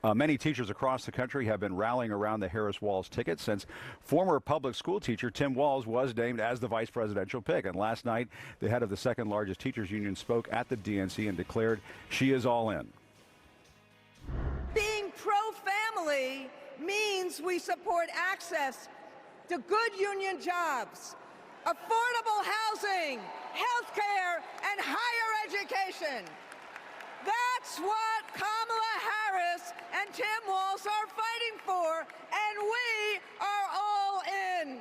Many teachers across the country have been rallying around the Harris-Walz ticket since former public school teacher Tim Walz was named as the vice presidential pick. And last night, the head of the second largest teachers union spoke at the DNC and declared she is all in. Being pro-family means we support access to good union jobs, affordable housing, health care, and higher education. That's what Kamala Harris and Tim Walz are fighting for, and we are all in.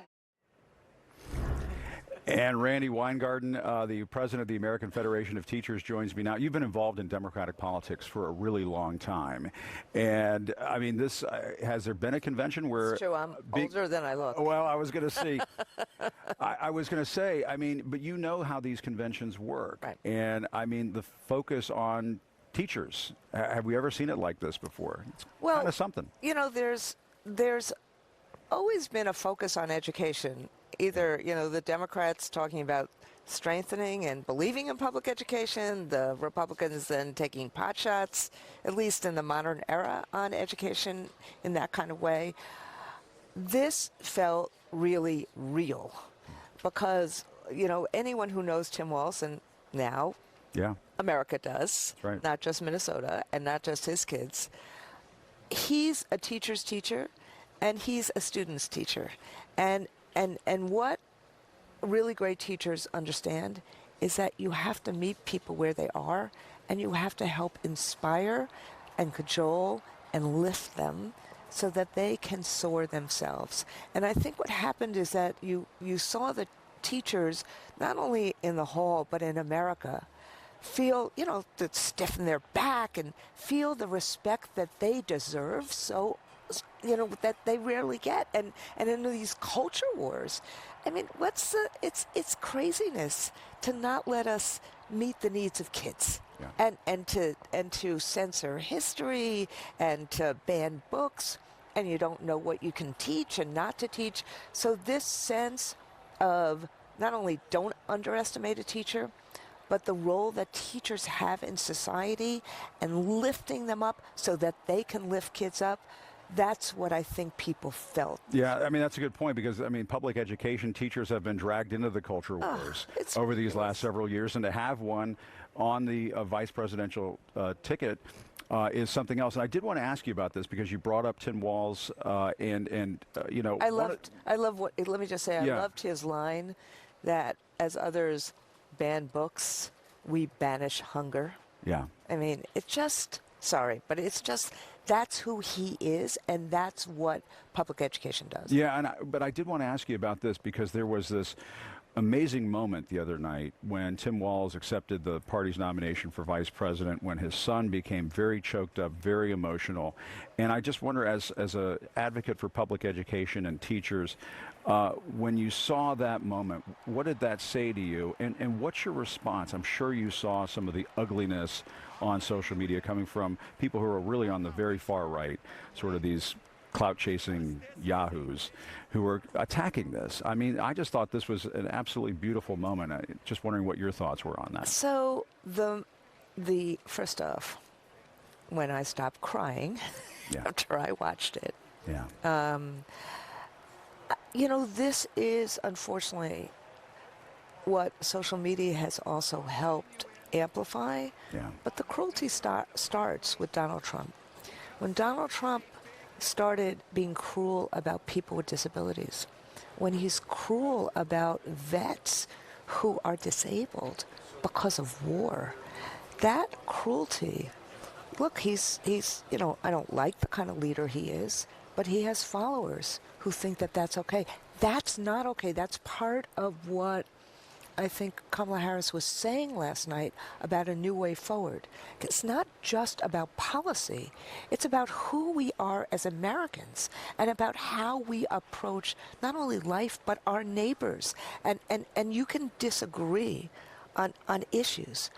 And Randi Weingarten, the president of the American Federation of Teachers, joins me now. You've been involved in Democratic politics for a really long time. And, I mean, this has there been a convention where... It's true. I'm older than I look. Well, I was going to say, I was going to say, I mean, but you know how these conventions work. Right. And, I mean, the focus on teachers. Have we ever seen it like this before? It's kind of something. You know, there's always been a focus on education. Either, you know, the Democrats talking about strengthening and believing in public education, the Republicans then taking potshots, at least in the modern era, on education in that kind of way. This felt really real because, you know, anyone who knows Tim Walz, and now America does, right, not just Minnesota and not just his kids, he's a teacher's teacher and he's a student's teacher. And what really great teachers understand is that you have to meet people where they are, and you have to help inspire and cajole and lift them so that they can soar themselves. And I think what happened is that you saw the teachers, not only in the hall, but in America, feel, you know, to stiffen their back and feel the respect that they deserve, so you know, that they rarely get, and in these culture wars, I mean, it's craziness to not let us meet the needs of kids, and to censor history and to ban books, and you don't know what you can teach and not to teach. So this sense of not only don't underestimate a teacher, but the role that teachers have in society and lifting them up so that they can lift kids up. That's what I think people felt. Yeah, I mean, that's a good point because, I mean, public education teachers have been dragged into the culture wars over these last several years, and to have one on the vice presidential ticket is something else. And I did want to ask you about this because you brought up Tim Walz and you know. I love what, let me just say, I loved his line that as others ban books, we banish hunger. Yeah. I mean, it just, sorry, but it's just, that's who he is, and that's what public education does. Yeah, but I did want to ask you about this because there was this amazing moment the other night when Tim Walz accepted the party's nomination for vice president, when his son became very choked up, very emotional. And I just wonder, as an advocate for public education and teachers, when you saw that moment, what did that say to you? And what's your response? I'm sure you saw some of the ugliness on social media coming from people who are really on the very far right, sort of these clout-chasing yahoos who are attacking this. I mean, I just thought this was an absolutely beautiful moment. Just wondering what your thoughts were on that. So the first off, when I stopped crying after I watched it, you know, this is unfortunately what social media has also helped amplify. But the cruelty starts with Donald Trump. When Donald Trump started being cruel about people with disabilities, when he's cruel about vets who are disabled because of war, that cruelty, look, he's you know, I don't like the kind of leader he is, but he has followers who think that that's okay. That's not okay. That's part of what I think Kamala Harris was saying last night about a new way forward. It's not just about policy. It's about who we are as Americans and about how we approach not only life but our neighbors. And you can disagree on issues,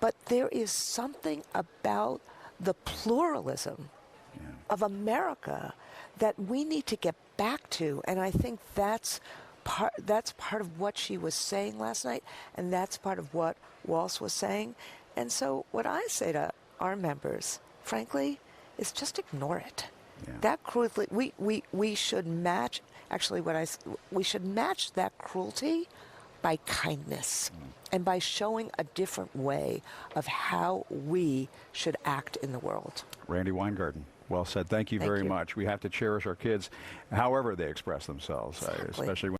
but there is something about the pluralism of America that we need to get back to, and I think that's part of what she was saying last night, and that's part of what Walz was saying. And so what I say to our members, frankly, is just ignore it. Yeah. That cruelty, we should match, actually we should match that cruelty by kindness and by showing a different way of how we should act in the world. Randi Weingarten, well said. Thank you very much. We have to cherish our kids however they express themselves, Exactly. especially when